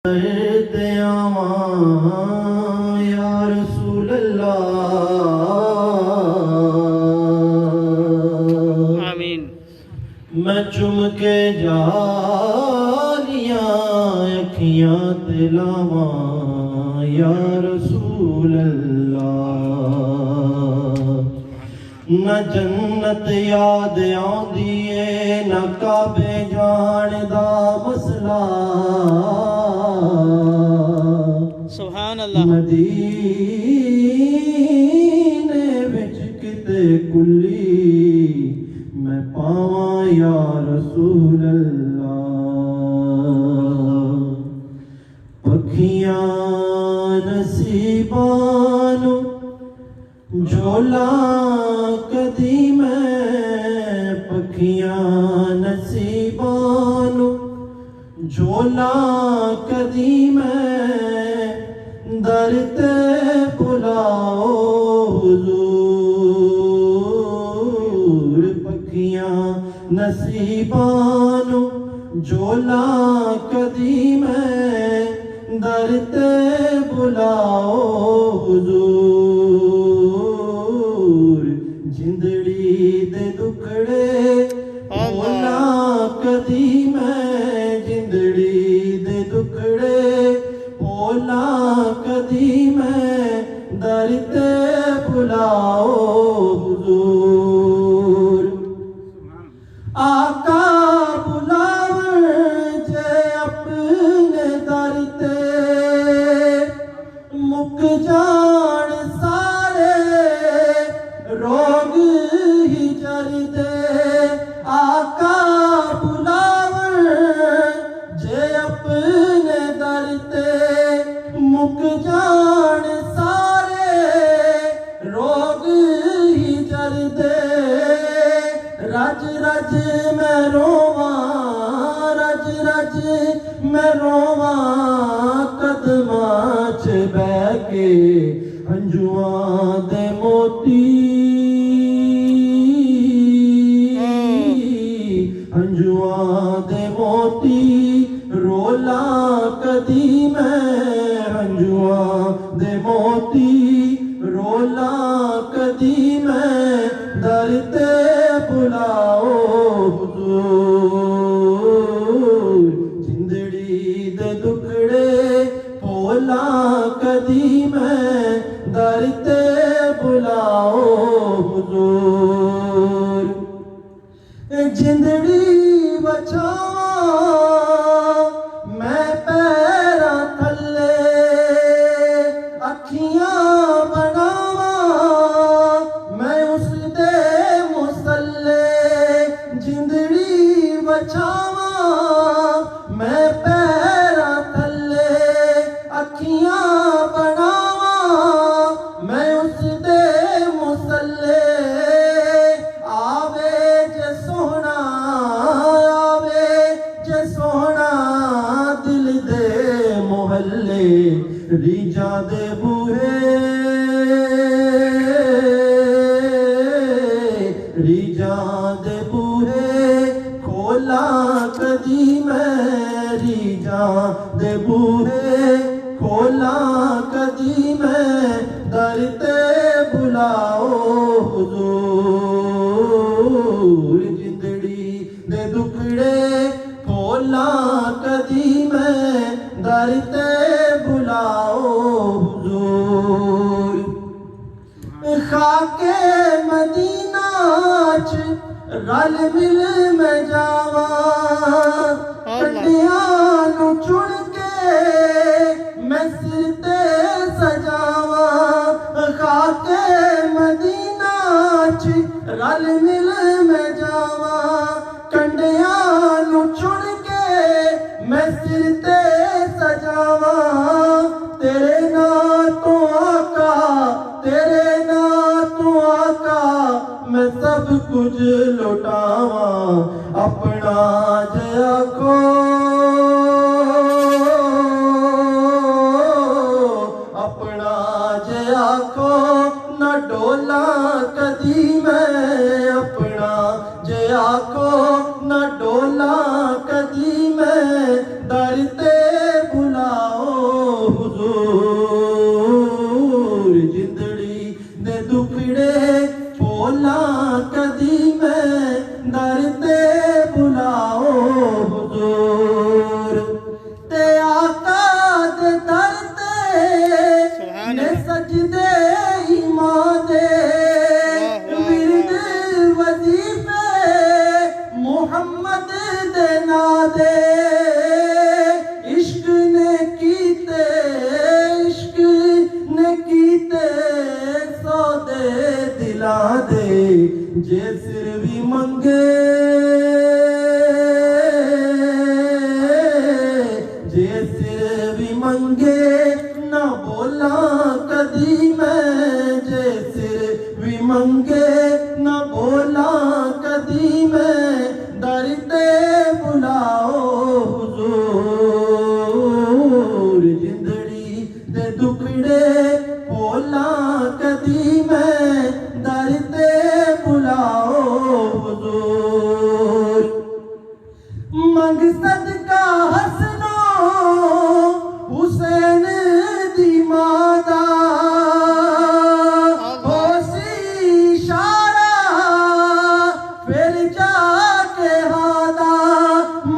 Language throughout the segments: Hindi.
करते आवा या रसूल अल्लाह। आमीन। मैं चुम के जालियां अखियां तिलावा या रसूल अल्लाह। न जन्नत याद आउंदी ए न काबे जान दा मसला। सुभान अल्लाह। मदीने विच किते कुली मैं पावा या रसूल अल्लाह। पखियां नसीबानू झोला कदी मैं पखियां नसीबानू झोला कदी मैं दर ते बुलाओ हुजूर। पखियां नसीबानू झोला कदी मैं दर ते बुलाओ हुजूर। जिंदड़ी दे दुखड़े भोला कदी मैं जिंदड़ी दे दुखड़े भोला कदी मैं दर ते बुलाओ हुजूर। आका बुलावन जे अपने दर ते मुक जान सारे रोग ही जर दे। आका बुलावन जे अपने दर ते मुक जान सारे रोग ही जर दे। रज रज मैं रोवा रज रज मैं रोवा कदमां च बह के हंजुआं दे मोती हंजुआं दे मोती रोला कदी मैं हंजुआं दे मोती रोला कदी मैं दर ते बुलाओ हुजूर। जिंदड़ी दे दुखड़े भोला कदी मैं दर ते बुलाओ हुजूर। जिंदड़ी बचावा मैं पैरां थल्ले अखियां बनावा मैं उस दे मुसल्ले। जिंदड़ी बचावा मैं पैरां थल्ले अखियां बनावा मैं उस दे मुसल्ले। आवे जे सोहना दिल दे मोहल्ले रीजा दे बूहे रीजा दे बूहे खोला कदी मैं रीजा दे बूहे खोला कदी मैं दर ते बुलाओ हुजूर। जिंदड़ी दे दुखड़े भोला कदी मैं दर ते बुलाओ हुजूर। खाके मदीना च रल मिल मैं जावा कंडियां नू चुन के मैं सिर ते सजावा। खाके मदीना च रल मिल मैं जावा कंडियां नू चुन के मैं सिर ते सजावा। तेरे नाम तो आका तेरे नाम तो आका मैं सब कुछ लुटावा। अपना जे आखो अपना जे आखो न डोला कदी मैं अपना जे आखो न डोला कदी मैं दर ते बुला ते आका दे दर ते ने सजदे ईमान दे विरद वजीफे मुहम्मद दे ना दे इश्क ने कीते सौदे दिला दे जे सिर भी मंगे जे सिर भी मंगे ना बोला कदी मैं जे सिर भी मंगे ना बोला कदी मैं दर ते बुलाओ हुजूर जिंदड़ी दे दुखड़े बोला कदी मैं दर ते बुलाओ हुजूर मंग सदका हसनो हुसैन दी मादा होसी इशारा फिर जाके हादा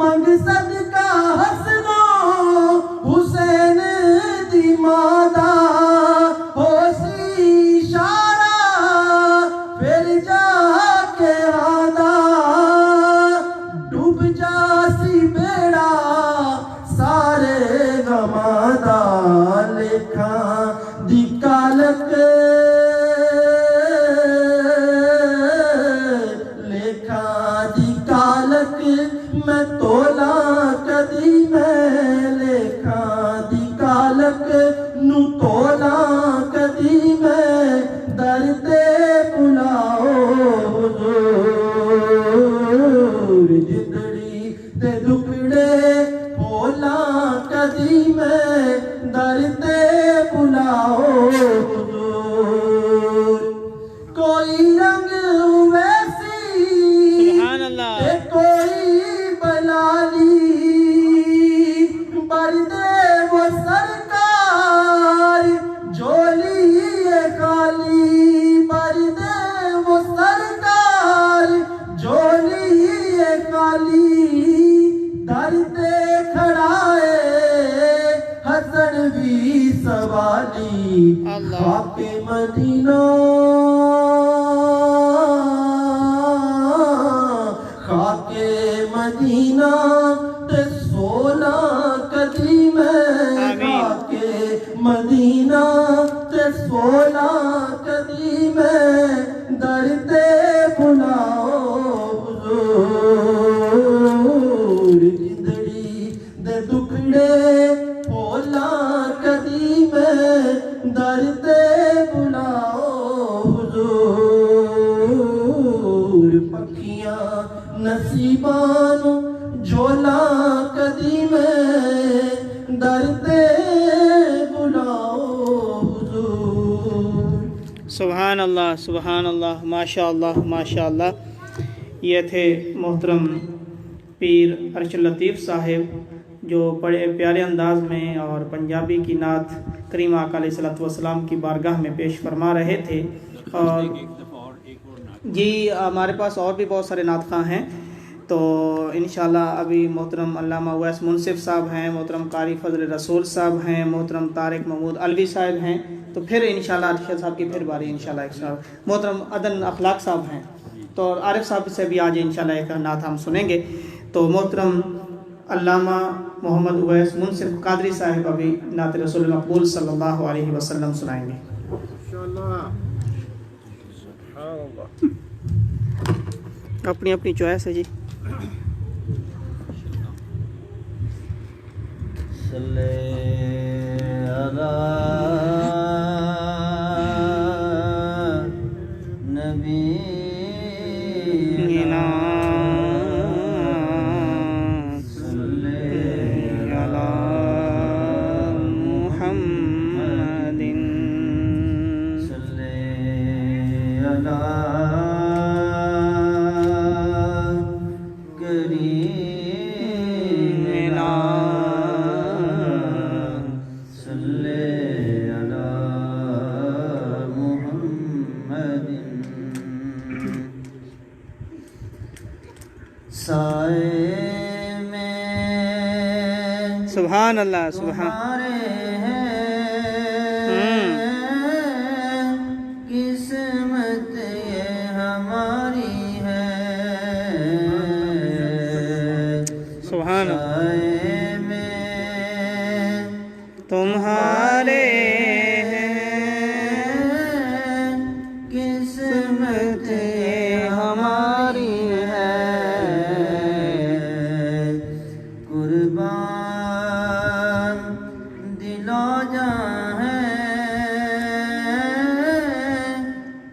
मंग सदका हसनो हुसैन दी मादा होसी इशारा फिर जाके हादा डूब जासी बेड़ा सारे गमादा लेखा दी कालक लेखा दी कालक मैं तोला कदी मैं लेखा दी कालक नू तोला कदी मैं दर ते बुलाओ हुजूर जिंदड़ी ते दुखड़े बोला कदी मैं दर ते बुलाओ हुजूर कोई रंग वैसी सुभान अल्लाह ते कोई बलाली बरदे वो सरकार जोली ये खाली बरदे वो सरकार जोली ये खाली दरते खड़ाए हसन भी सवाली अल्लाह। खाके मदीना खाके मदीना ते सोना कदी मैं आमीन। खाके मदीना ते सोना कदी मैं दर ते बुलाओ हुजूर जिंदड़ी दे दुखड़े बोला कदी मैं दर ते बुलाओ हुजूर पखियां नसीबान झोला कदी मैं दर ते बुलाओ हुजूर। सुभान अल्लाह माशा अल्लाह। ये थे मोहतरम पीर अरशद लतीफ़ साहिब जो बड़े प्यारे अंदाज में और पंजाबी की नात करीम आका अलैहिस्सलातु वस्सलाम की बारगाह में पेश फरमा रहे थे। और जी हमारे पास और भी बहुत सारे नात ख़ां हैं, तो इंशाल्लाह अभी मोहतरम अल्लामा उवैस मुंसिफ साहब हैं, मोहतरम कारी फजल रसूल साहब हैं, मोहतरम तारिक महमूद अलवी साहब हैं, तो फिर इंशाल्लाह अरशद साहब की फिर बारी इंशाल्लाह एक साहब मोहतरम अदन अखलाक साहब हैं, तो आरिफ साहब से भी आज इंशाल्लाह एक नात हम सुनेंगे। तो मोहतरम अल्लामा मोहम्मद उवैस मुंसिफ कादरी साहब अभी नात रसूल मकबूल सल्लल्लाहु अलैहि वसल्लम सुनाएंगे। अपनी अपनी चॉइस है जी। सल्ले अला नबी सुभान अल्लाह सुभान हमारे हैं, किस्मत ये हमारी है। सुभान अल्लाह साए में तुम्हारे किस्मत ये हमारी है। कुर्बान दिलो जान है,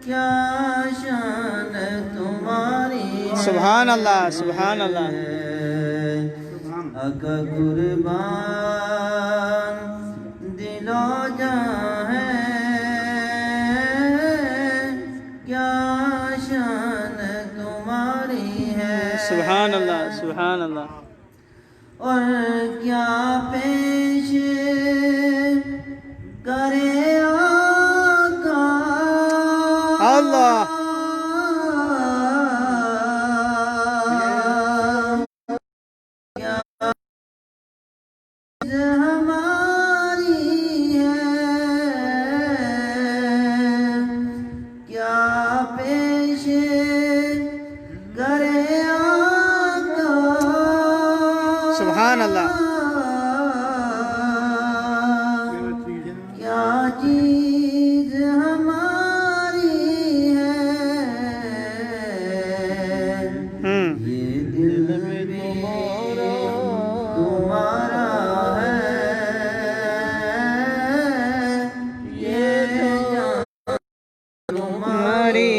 क्या शान तुम्हारी है। सुभान अल्लाह सुभान अल्लाह आका कुर्बान दिलो जान है, क्या शान तुम्हारी है। सुभान अल्लाह सुभान अल्लाह और क्या पेश करे आका अल्लाह हमारी है, क्या पेश करे आका। सुभान अल्लाह क्या चीज हमारी है, ये दिल भी तुम्हारा है, ये जान तुम्हारी